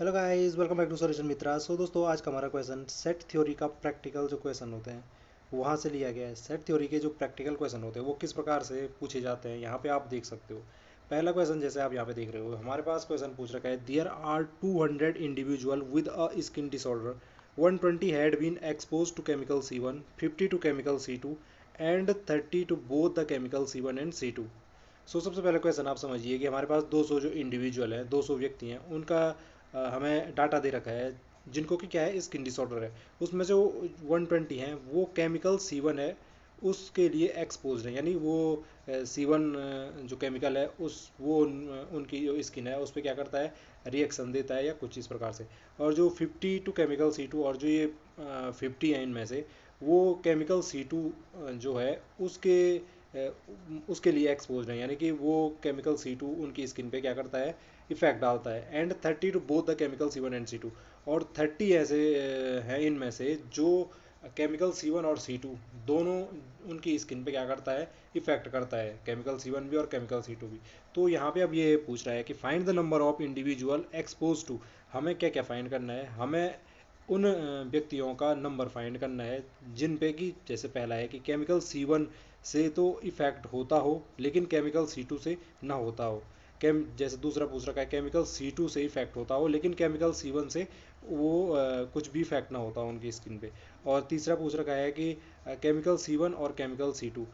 Hello guys, welcome back to solution Mitra. So दोस्तों, आज का हमारा क्वेश्चन सेट थ्योरी का प्रैक्टिकल जो क्वेश्चन होते हैं वहाँ से लिया गया है। सेट थ्योरी के जो प्रैक्टिकल क्वेश्चन होते हैं वो किस प्रकार से पूछे जाते हैं यहाँ पे आप देख सकते हो। पहला क्वेश्चन जैसे आप यहाँ पे देख रहे हो, हमारे पास क्वेश्चन पूछ रखा है, there are 200 individual with a skin disorder, 120 had been expose to chemical C1, 50 to chemical C2 and 30 to both the chemical C1 and C2। So सबसे पहले क्वेश्चन आप समझिए कि हमारे पास 200 जो इंडिविजुअल हैं, 200 व्यक्ति हैं, उनका हमें डाटा दे रखा है जिनको कि क्या है, स्किन डिसऑर्डर है। उसमें जो 120 हैं वो केमिकल C1 है उसके लिए एक्सपोज है, यानी वो C1 जो केमिकल है उनकी जो स्किन है उस पर क्या करता है, रिएक्शन देता है या कुछ इस प्रकार से। और जो 50 टू केमिकल C2 और जो ये 50 हैं इनमें से, वो केमिकल C2 जो है उसके लिए एक्सपोज है, यानी कि वो केमिकल C2 उनकी स्किन पे क्या करता है, इफेक्ट डालता है। And 30 to both the chemical C1 and C2, और 30 ऐसे हैं इनमें से जो केमिकल C1 और C2 दोनों उनकी स्किन पे क्या करता है, इफेक्ट करता है, केमिकल C1 भी और केमिकल C2 भी। तो यहाँ पे अब ये पूछ रहा है कि find the number of individual expose to. हमें क्या क्या फाइंड करना है, हमें उन व्यक्तियों का नंबर फाइंड करना है जिन पे कि, जैसे पहला है कि केमिकल C1 से तो इफेक्ट होता हो लेकिन केमिकल C2 से ना होता हो। केम जैसे दूसरा पूछ रखा है, केमिकल C2 से इफेक्ट होता हो लेकिन केमिकल C1 से वो कुछ भी इफेक्ट ना होता हो उनकी स्किन पे। और तीसरा पूछ रखा है कि केमिकल C1 और केमिकल C2,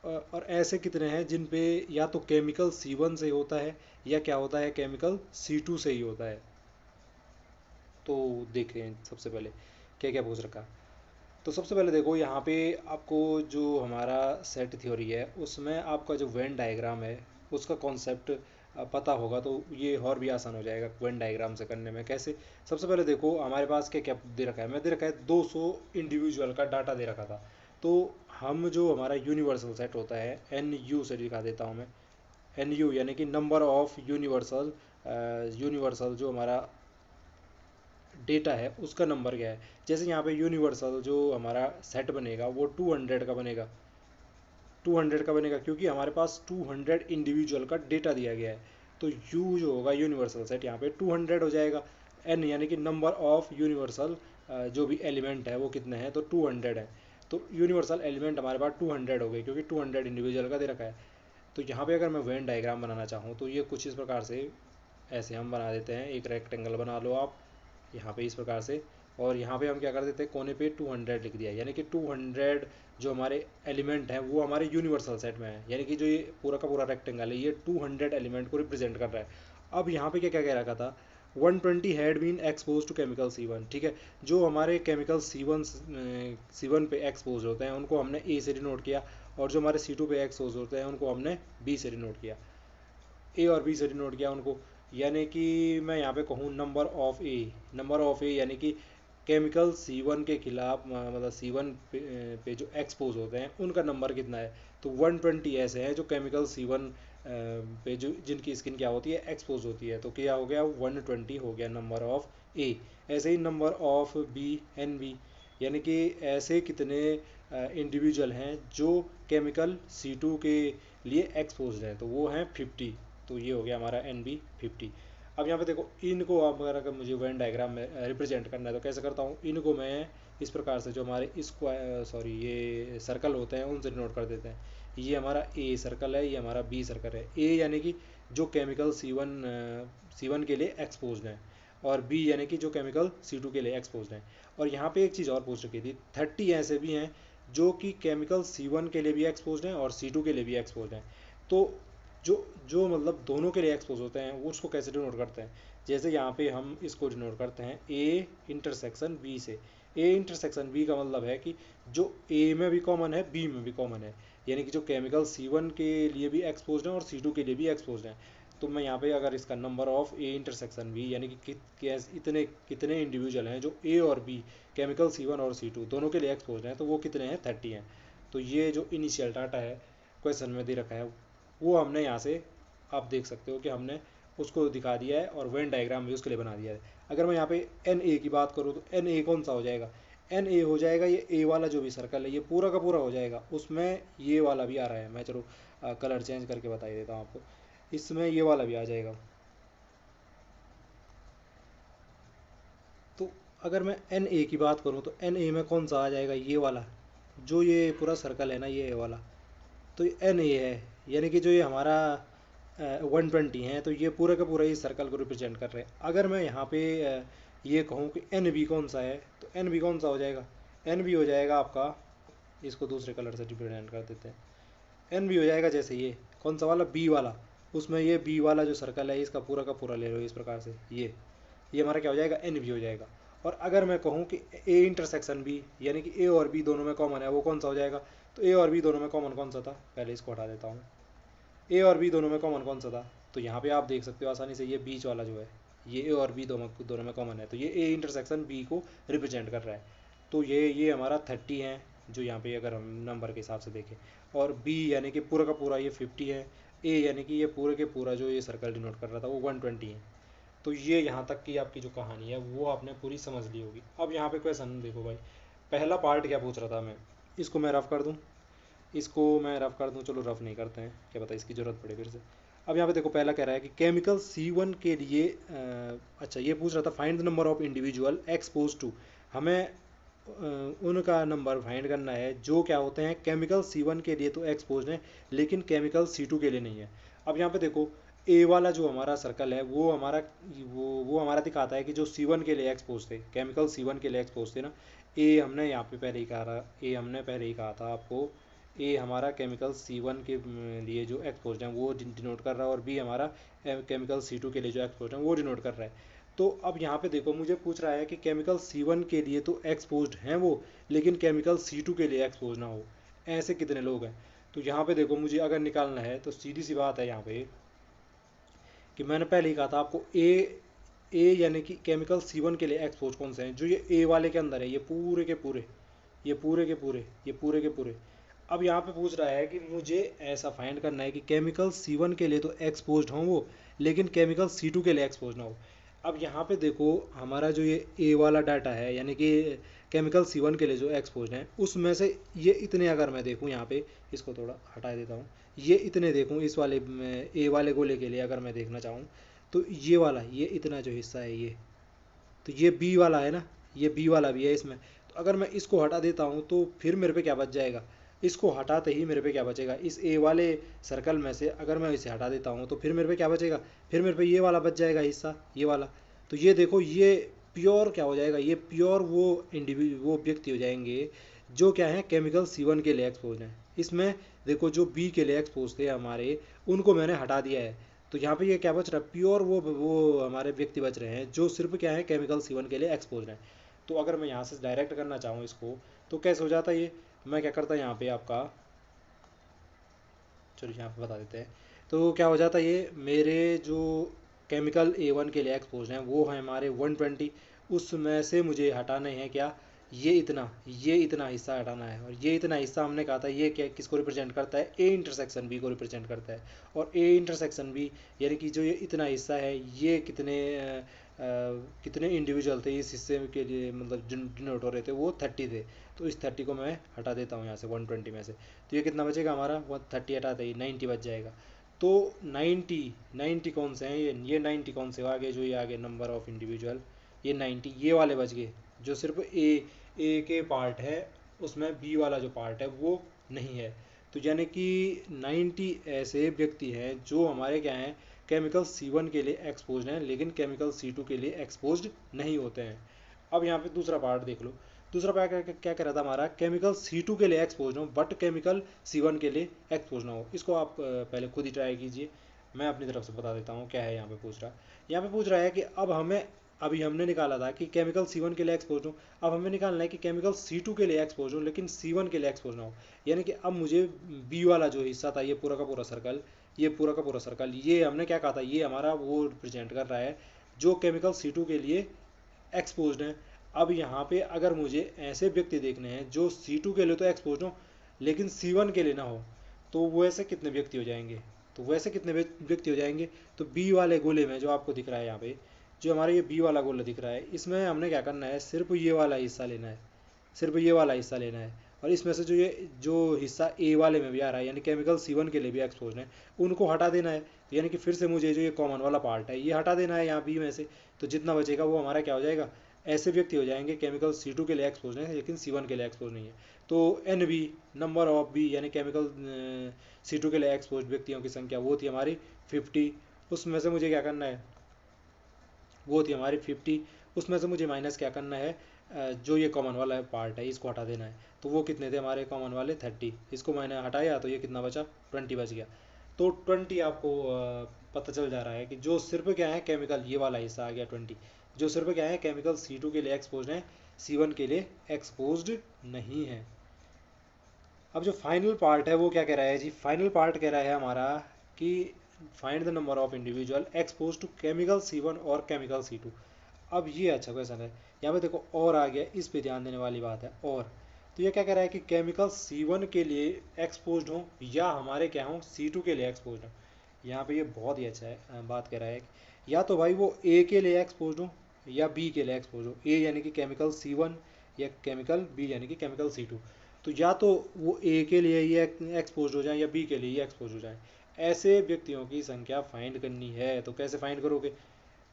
और ऐसे कितने हैं जिन पे या तो केमिकल C1 से होता है या क्या होता है, केमिकल C2 से ही होता है। तो देख रहे हैं सबसे पहले क्या क्या पूछ रखा। तो सबसे पहले देखो यहाँ पे आपको जो हमारा सेट थ्योरी है उसमें आपका जो वेन डायग्राम है उसका कॉन्सेप्ट पता होगा तो ये और भी आसान हो जाएगा वेन डायग्राम से करने में। कैसे, सबसे पहले देखो हमारे पास क्या क्या दे रखा है, मैं दे रखा है 200 इंडिविजुअल का डाटा दे रखा था। तो हम जो हमारा यूनिवर्सल सेट होता है, NU से दिखा देता हूँ मैं। NU यानी कि नंबर ऑफ यूनिवर्सल, यूनिवर्सल जो हमारा डेटा है उसका नंबर क्या है। जैसे यहाँ पे यूनिवर्सल जो हमारा सेट बनेगा वो 200 का बनेगा, 200 का बनेगा क्योंकि हमारे पास 200 इंडिविजुअल का डेटा दिया गया है। तो यू जो होगा यूनिवर्सल सेट यहाँ पे 200 हो जाएगा। एन यानी कि नंबर ऑफ यूनिवर्सल जो भी एलिमेंट है वो कितने हैं, तो 200 है। तो यूनिवर्सल एलिमेंट हमारे पास 200 हो गए क्योंकि 200 इंडिविजुअल का दे रखा है। तो यहाँ पे अगर मैं वेन डायग्राम बनाना चाहूँ तो ये कुछ इस प्रकार से ऐसे हम बना देते हैं, एक रेक्टेंगल बना लो आप यहाँ पे इस प्रकार से। और यहाँ पे हम क्या कर देते हैं, कोने पे 200 लिख दिया, यानी कि 200 जो हमारे एलिमेंट हैं वो हमारे यूनिवर्सल सेट में है, यानी कि जो ये पूरा का पूरा रेक्टेंगल है ये 200 एलिमेंट को रिप्रेजेंट कर रहा है। अब यहाँ पे क्या क्या कह रखा था, 120 had been expose to chemical C1, ठीक है। जो हमारे केमिकल C1 पे एक्सपोज होते हैं उनको हमने ए से डिनोट किया, और जो हमारे C2 पे एक्सपोज होते हैं उनको हमने बी से डिनोट किया, ए और बी से डिनोट किया उनको। यानी कि मैं यहाँ पे कहूँ number of a, number of a यानी कि केमिकल C1 के खिलाफ मतलब C1 पे जो एक्सपोज होते हैं उनका नंबर कितना है। तो 120 ऐसे हैं जो केमिकल C1 पे जो जिनकी स्किन क्या होती है, एक्सपोज होती है। तो क्या हो गया, 120 हो गया नंबर ऑफ ए। ऐसे ही नंबर ऑफ बी, यानी कि ऐसे कितने इंडिविजुअल हैं जो केमिकल C2 के लिए एक्सपोज हैं, तो वो हैं 50। तो ये हो गया हमारा NB 50। अब यहाँ पे देखो, इनको आप अगर मुझे वेन डायग्राम में रिप्रेजेंट करना है तो कैसे करता हूँ, इनको मैं इस प्रकार से, जो हमारे स्क्वायर सॉरी ये सर्कल होते हैं उनसे नोट कर देते हैं। ये हमारा ए सर्कल है, ये हमारा बी सर्कल है। ए यानी कि जो केमिकल C1 के लिए एक्सपोज हैं, और बी यानी कि जो केमिकल C2 के लिए एक्सपोज हैं। और यहाँ पे एक चीज़ और पूछ रखी थी, 30 ऐसे भी हैं जो कि केमिकल C1 के लिए भी एक्सपोज हैं और C2 के लिए भी एक्सपोज हैं। तो जो जो मतलब दोनों के लिए एक्सपोज होते हैं वो उसको कैसे डिनोट करते हैं, जैसे यहाँ पे हम इसको डिनोट करते हैं ए इंटरसेक्शन बी से। ए इंटरसेक्शन बी का मतलब है कि जो ए में भी कॉमन है बी में भी कॉमन है, यानी कि जो केमिकल C1 के लिए भी एक्सपोज हैं और C2 के लिए भी एक्सपोज हैं। तो मैं यहाँ पे अगर इसका number of A intersection B यानी कि इतने कितने इंडिविजुअल हैं जो ए और बी केमिकल C1 और C2 दोनों के लिए एक्सपोज हैं, तो वो कितने हैं, 30 हैं। तो ये जो इनिशियल डाटा है क्वेश्चन में दे रखा है वो हमने यहाँ से आप देख सकते हो कि हमने उसको दिखा दिया है और वेन डायग्राम भी उसके लिए बना दिया है। अगर मैं यहाँ पे NA की बात करूँ तो NA कौन सा हो जाएगा, NA हो जाएगा ये ए वाला जो भी सर्कल है ये पूरा का पूरा हो जाएगा, उसमें ये वाला भी आ रहा है। मैं चलो कलर चेंज करके बता ही देता हूँ आपको, इसमें ये वाला भी आ जाएगा। अगर मैं एन ए की बात करूँ तो एन ए में कौन सा आ जाएगा, ये वाला जो ये पूरा सर्कल है ना, ये वाला, तो एन ए है, यानी कि जो ये हमारा 120 है, तो ये पूरा का पूरा इस सर्कल को रिप्रेजेंट कर रहे हैं। अगर मैं यहाँ पे ये कहूँ कि एन बी कौन सा है, तो एन बी कौन सा हो जाएगा, एन बी हो जाएगा आपका, इसको दूसरे कलर से रिप्रेजेंट कर देते हैं, एन बी हो जाएगा जैसे ये कौन सा वाला, बी वाला, उसमें ये बी वाला जो सर्कल है इसका पूरा का पूरा ले लो इस प्रकार से, ये हमारा क्या हो जाएगा, एन बी हो जाएगा। और अगर मैं कहूँ कि ए इंटरसेक्शन बी, यानी कि ए और बी दोनों में कॉमन है, वो कौन सा हो जाएगा, तो ए और बी दोनों में कॉमन कौन सा था, पहले इसको हटा देता हूँ, ए और बी दोनों में कॉमन कौन सा था, तो यहाँ पे आप देख सकते हो आसानी से, ये बीच वाला जो है, ये ए और बी दोनों में कॉमन है, तो ये ए इंटरसेक्शन बी को रिप्रेजेंट कर रहा है। तो ये हमारा 30 है, जो यहाँ पे अगर हम नंबर के हिसाब से देखें, और बी यानी कि पूरा का पूरा ये 50 है, ए यानी कि ये पूरे के पूरा जो ये सर्कल डिनोट कर रहा था वो 120 है। तो ये यहाँ तक की आपकी जो कहानी है वो आपने पूरी समझ ली होगी। अब यहाँ पे क्वेश्चन देखो भाई, पहला पार्ट क्या पूछ रहा था मैं, इसको मैं रफ कर दूँ, इसको मैं रफ कर दूँ, चलो रफ नहीं करते हैं, क्या पता इसकी ज़रूरत पड़े फिर से। अब यहाँ पे देखो पहला कह रहा है कि केमिकल C1 के लिए अच्छा ये पूछ रहा था find the number of individual expose to, हमें उनका नंबर फाइंड करना है जो क्या होते हैं केमिकल C1 के लिए तो एक्सपोज हैं, लेकिन केमिकल C2 के लिए नहीं है। अब यहाँ पे देखो ए वाला जो हमारा सर्कल है वो हमारा वो हमारा दिखाता है कि जो C1 के लिए एक्सपोज थे, केमिकल C1 के लिए एक्सपोज थे ना, ए हमने यहाँ पे पहले ही कहा था, ए हमने पहले ही कहा था आपको, ए हमारा केमिकल C1 के लिए जो एक्सपोज है वो डिनोट कर रहा है, और बी हमारा केमिकल C2 के लिए जो एक्सपोज है वो डिनोट कर रहा है। तो अब यहाँ पे देखो मुझे पूछ रहा है कि केमिकल C1 के लिए तो एक्सपोज्ड हैं वो, लेकिन केमिकल C2 के लिए एक्सपोज ना हो, ऐसे कितने लोग हैं। तो यहाँ पे देखो मुझे अगर निकालना है तो सीधी सी बात है यहाँ पे कि मैंने पहले ही कहा था आपको, ए यानी कि केमिकल C1 के लिए एक्सपोज कौन से हैं, जो ये ए वाले के अंदर है, ये पूरे के पूरे, ये पूरे के पूरे, ये पूरे के पूरे। अब यहाँ पे पूछ रहा है कि मुझे ऐसा फाइंड करना है कि केमिकल C1 के लिए तो एक्सपोज्ड हों वो, लेकिन केमिकल C2 के लिए एक्सपोज ना हो। अब यहाँ पे देखो हमारा जो ये ए वाला डाटा है, यानी कि केमिकल C1 के लिए जो एक्सपोज हैं उसमें से ये इतने अगर मैं देखूँ यहाँ पे, इसको थोड़ा हटा देता हूँ, ये इतने देखूँ इस वाले ए वाले गोले के लिए अगर मैं देखना चाहूँ, तो ये वाला ये इतना जो हिस्सा है ये, तो ये बी वाला है ना, ये बी वाला भी है इसमें। तो अगर मैं इसको हटा देता हूँ तो फिर मेरे पे क्या बच जाएगा, इसको हटाते ही मेरे पे क्या बचेगा, इस ए वाले सर्कल में से अगर मैं इसे हटा देता हूँ तो फिर मेरे पे क्या बचेगा, फिर मेरे पे ये वाला बच जाएगा हिस्सा, ये वाला। तो ये देखो ये प्योर क्या हो जाएगा, ये प्योर वो व्यक्ति हो जाएंगे जो क्या है केमिकल C1 के लिए एक्सपोज हैं। इसमें देखो जो बी के लिए एक्सपोज थे हमारे, उनको मैंने हटा दिया है, तो यहाँ पे ये क्या बच रहा है, प्योर वो हमारे व्यक्ति बच रहे हैं जो सिर्फ क्या है केमिकल C1 के लिए एक्सपोज हैं। तो अगर मैं यहाँ से डायरेक्ट करना चाहूँ इसको, तो कैसे हो जाता है ये, मैं क्या करता यहाँ पे आपका, चलो यहाँ पे बता देते हैं। तो क्या हो जाता है, ये मेरे जो केमिकल A1 के लिए एक्सपोज हैं वो है हमारे 120, उसमें से मुझे हटाने हैं क्या, ये इतना हिस्सा हटाना है, और ये इतना हिस्सा हमने कहा था ये क्या किसको रिप्रेजेंट करता है, ए इंटरसेक्शन बी को रिप्रेजेंट करता है। और ए इंटरसेक्शन बी यानी कि जो ये इतना हिस्सा है ये कितने इंडिविजुअल थे इस हिस्से के लिए, मतलब डिनोट हो रहे थे वो 30 थे। तो इस 30 को मैं हटा देता हूँ यहाँ से 120 में से, तो ये कितना बचेगा हमारा, 130 हटाते ही 90 बच जाएगा। तो 90 कौन से हैं, ये 90 कौन से आगे, जो ये आगे नंबर ऑफ इंडिविजुअल, ये 90 ये वाले बच गए जो सिर्फ ए के पार्ट है, उसमें बी वाला जो पार्ट है वो नहीं है। तो यानी कि 90 ऐसे व्यक्ति हैं जो हमारे क्या हैं केमिकल C1 के लिए एक्सपोज्ड हैं, लेकिन केमिकल C2 के लिए एक्सपोज्ड नहीं होते हैं। अब यहाँ पे दूसरा पार्ट देख लो, दूसरा पार्ट क्या कह रहा था हमारा, केमिकल C2 के लिए एक्सपोज हो बट केमिकल C1 के लिए एक्सपोज ना हो। इसको आप पहले खुद ही ट्राई कीजिए, मैं अपनी तरफ से बता देता हूँ क्या है। यहाँ पे पूछ रहा है कि अब हमें, अभी हमने निकाला था कि केमिकल C1 के लिए एक्सपोज हो, अब हमें निकालना है कि केमिकल C2 के लिए एक्सपोज हो लेकिन C1 के लिए एक्सपोज ना हो। यानी कि अब मुझे बी वाला जो हिस्सा था, ये पूरा का पूरा सर्कल, ये पूरा का पूरा सर्कल, ये हमने क्या कहा था, ये हमारा वो रिप्रेजेंट कर रहा है जो केमिकल C2 के लिए एक्सपोज्ड हैं। अब यहाँ पे अगर मुझे ऐसे व्यक्ति देखने हैं जो C2 के लिए तो एक्सपोज हो लेकिन C1 के लिए ना हो, तो वैसे कितने व्यक्ति हो जाएंगे, तो वैसे कितने व्यक्ति हो जाएंगे, तो बी वाले गोले में जो आपको दिख रहा है यहाँ पे, जो हमारा ये बी वाला गोला दिख रहा है, इसमें हमने क्या करना है, सिर्फ ये वाला हिस्सा लेना है, सिर्फ ये वाला हिस्सा लेना है। और इसमें से जो हिस्सा ए वाले में भी आ रहा है यानी केमिकल C1 के लिए भी एक्सपोज है, उनको हटा देना है। तो यानी कि फिर से मुझे जो ये कॉमन वाला पार्ट है ये हटा देना है यहाँ बी में से, तो जितना बचेगा वो हमारा क्या हो जाएगा, ऐसे व्यक्ति हो जाएंगे केमिकल C2 के लिए एक्सपोज है लेकिन C1 के लिए एक्सपोज नहीं है। तो NB नंबर ऑफ बी यानी केमिकल C2 के लिए एक्सपोज व्यक्तियों की संख्या वो थी हमारी 50। उसमें से मुझे क्या करना है, वो थी हमारी 50, उसमें से मुझे माइनस क्या करना है, जो ये कॉमन वाला पार्ट है इसको हटा देना है। तो वो कितने थे हमारे कॉमन वाले 30, इसको मैंने हटाया तो ये कितना बचा 20 बच गया। तो 20 आपको पता चल जा रहा है कि जो सिर्फ क्या है केमिकल, ये वाला हिस्सा आ गया 20, जो सिर्फ क्या है केमिकल C2 के लिए एक्सपोज है, C1 के लिए एक्सपोज्ड नहीं है। अब जो फाइनल पार्ट है वो क्या कह रहा है जी, फाइनल पार्ट कह रहा है हमारा कि find the number of individual expose to chemical C1 और केमिकल C2। अब ये अच्छा क्वेश्चन है, यहाँ पे देखो और आ गया, इस पे ध्यान देने वाली बात है। और तो ये क्या कह रहा है कि केमिकल C1 के लिए एक्सपोज हो या हमारे क्या हो C2 के लिए एक्सपोज हो। यहाँ पे ये बहुत ही अच्छा है, बात कह रहा है कि या तो भाई वो A के लिए एक्सपोज हो या B के लिए एक्सपोज हो। A यानी कि केमिकल C1 या केमिकल B यानी कि केमिकल C2। तो या तो वो A के लिए ही एक्सपोज हो जाए या B के लिए ही एक्सपोज हो जाए। ऐसे व्यक्तियों की संख्या फाइंड करनी है। तो कैसे फाइंड करोगे,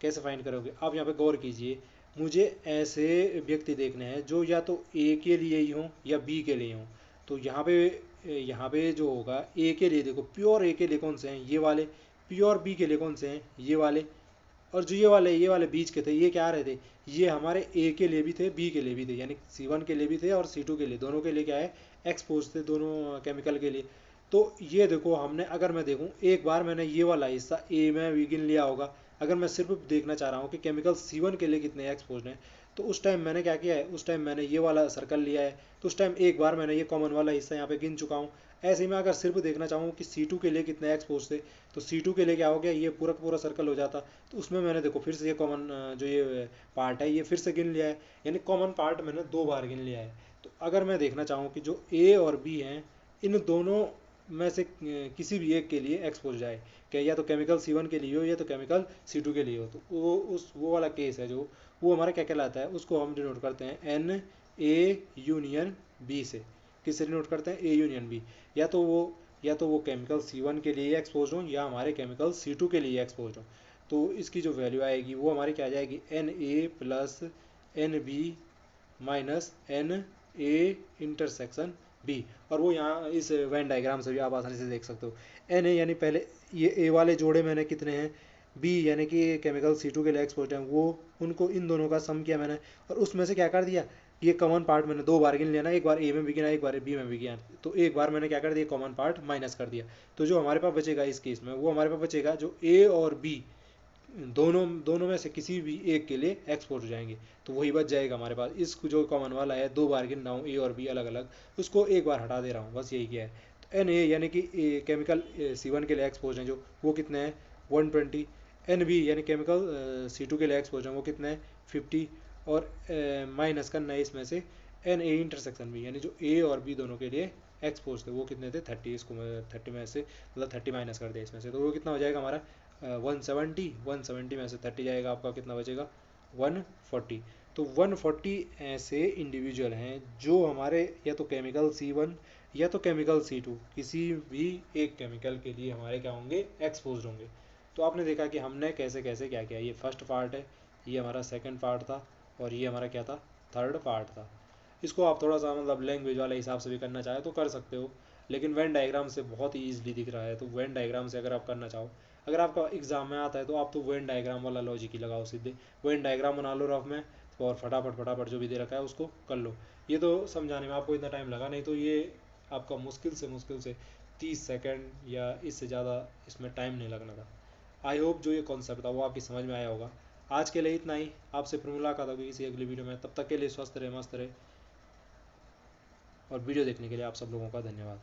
कैसे फाइंड करोगे आप यहाँ पे गौर कीजिए, मुझे ऐसे व्यक्ति देखने हैं जो या तो ए के लिए ही हों या बी के लिए हों। तो यहाँ पे जो होगा ए के लिए, देखो प्योर ए के लिए कौन से हैं ये वाले, प्योर बी के लिए कौन से हैं ये वाले, और जो ये वाले बीच के थे ये क्या आ रहे थे, ये हमारे ए के लिए भी थे बी के लिए भी थे, यानी C1 के लिए भी थे और C2 के लिए, दोनों के लिए क्या है एक्सपोज थे दोनों केमिकल के लिए। तो ये देखो हमने, अगर मैं देखूँ एक बार मैंने ये वाला हिस्सा ए में भी गिन लिया होगा, अगर मैं सिर्फ देखना चाह रहा हूँ कि केमिकल C1 के लिए कितने एक्सपोज हैं, तो उस टाइम मैंने क्या किया है, उस टाइम मैंने ये वाला सर्कल लिया है, तो उस टाइम एक बार मैंने ये कॉमन वाला हिस्सा यहाँ पे गिन चुका हूँ। ऐसे ही मैं अगर सिर्फ देखना चाहूँ कि C2 के लिए कितने एक्सपोज थे, तो C2 के लिए क्या हो गया, ये पूरा पूरा सर्कल हो जाता। तो उसमें मैंने देखो फिर से ये कॉमन जो ये पार्ट है ये फिर से गिन लिया है, यानी कॉमन पार्ट मैंने 2 बार गिन लिया है। तो अगर मैं देखना चाहूँ कि जो ए और बी हैं इन दोनों में से किसी भी एक के लिए एक्सपोज जाए, क्या या तो केमिकल C1 के लिए हो या तो केमिकल C2 के लिए हो, तो वो वाला केस है जो वो हमारा क्या कहलाता है, उसको हम डिनोट करते हैं NA यूनियन B से। किससे डिनोट करते हैं, A यूनियन B। या तो वो केमिकल C1 के लिए एक्सपोज हो या हमारे केमिकल C2 के लिए एक्सपोज हो। तो इसकी जो वैल्यू आएगी वो हमारी क्या आ जाएगी, NA plus NB minus NA intersection B। और वो यहाँ इस वेन डायग्राम से भी आप आसानी से देख सकते हो। NA यानी पहले ये A वाले जोड़े मैंने कितने हैं, B यानी कि केमिकल C2 के लिए एक्सपोज हैं वो, उनको इन दोनों का सम किया मैंने, और उसमें से क्या कर दिया, ये कॉमन पार्ट मैंने 2 बार गिन लिया ना, एक बार ए में भी गिना एक बार बी में भी गिना, तो एक बार मैंने क्या कर दिया कॉमन पार्ट माइनस कर दिया। तो जो हमारे पास बचेगा इस केस में, वो हमारे पास बचेगा जो ए और बी दोनों दोनों में से किसी भी एक के लिए एक्सपोर्ट हो जाएंगे। तो वही बच जाएगा हमारे पास, इस जो कॉमन वाला है 2 बार गिन रहा हूँ ए और बी अलग अलग, उसको एक बार हटा दे रहा हूँ, बस यही किया है। तो NA यानी कि केमिकल C1 के लिए एक्सपोज हैं जो, वो कितने हैं 120। NB यानी केमिकल C2 के लिए एक्सपोज हैं वो कितने हैं 50। और माइनस करना है इसमें से NA इंटरसेक्शन B यानी जो A और B दोनों के लिए एक्सपोज थे वो कितने थे 30। इसको मैं 30 में से मतलब 30 माइनस कर दिया इसमें से, तो वो कितना हो जाएगा हमारा 170 में से 30 जाएगा, आपका कितना बचेगा 140। तो 140 ऐसे इंडिविजुअल हैं जो हमारे या तो केमिकल C1 या तो केमिकल C2 किसी भी एक केमिकल के लिए हमारे क्या होंगे एक्सपोज होंगे। तो आपने देखा कि हमने कैसे कैसे क्या किया, ये फर्स्ट पार्ट है, ये हमारा सेकंड पार्ट था, और ये हमारा क्या था थर्ड पार्ट था। इसको आप थोड़ा सा मतलब लैंग्वेज वाले हिसाब से भी करना चाहे तो कर सकते हो, लेकिन वेन डायग्राम से बहुत ही ईजिली दिख रहा है, तो वेन डायग्राम से अगर आप करना चाहो, अगर आपका एग्जाम में आता है तो आप तो वेन डायग्राम वाला लॉजिक ही लगाओ, सीधे वेन डायग्राम बना लो रफ में, और फटाफट फटाफट जो भी दे रखा है उसको कर लो। ये तो समझाने में आपको इतना टाइम लगा, नहीं तो ये आपका मुश्किल से 30 सेकेंड या इससे ज़्यादा इसमें टाइम नहीं लगना था। आई होप जो ये कॉन्सेप्ट था वो आपकी समझ में आया होगा। आज के लिए इतना ही, आपसे फिर मुलाकात होगी किसी अगली वीडियो में, तब तक के लिए स्वस्थ रहे मस्त रहे, और वीडियो देखने के लिए आप सब लोगों का धन्यवाद।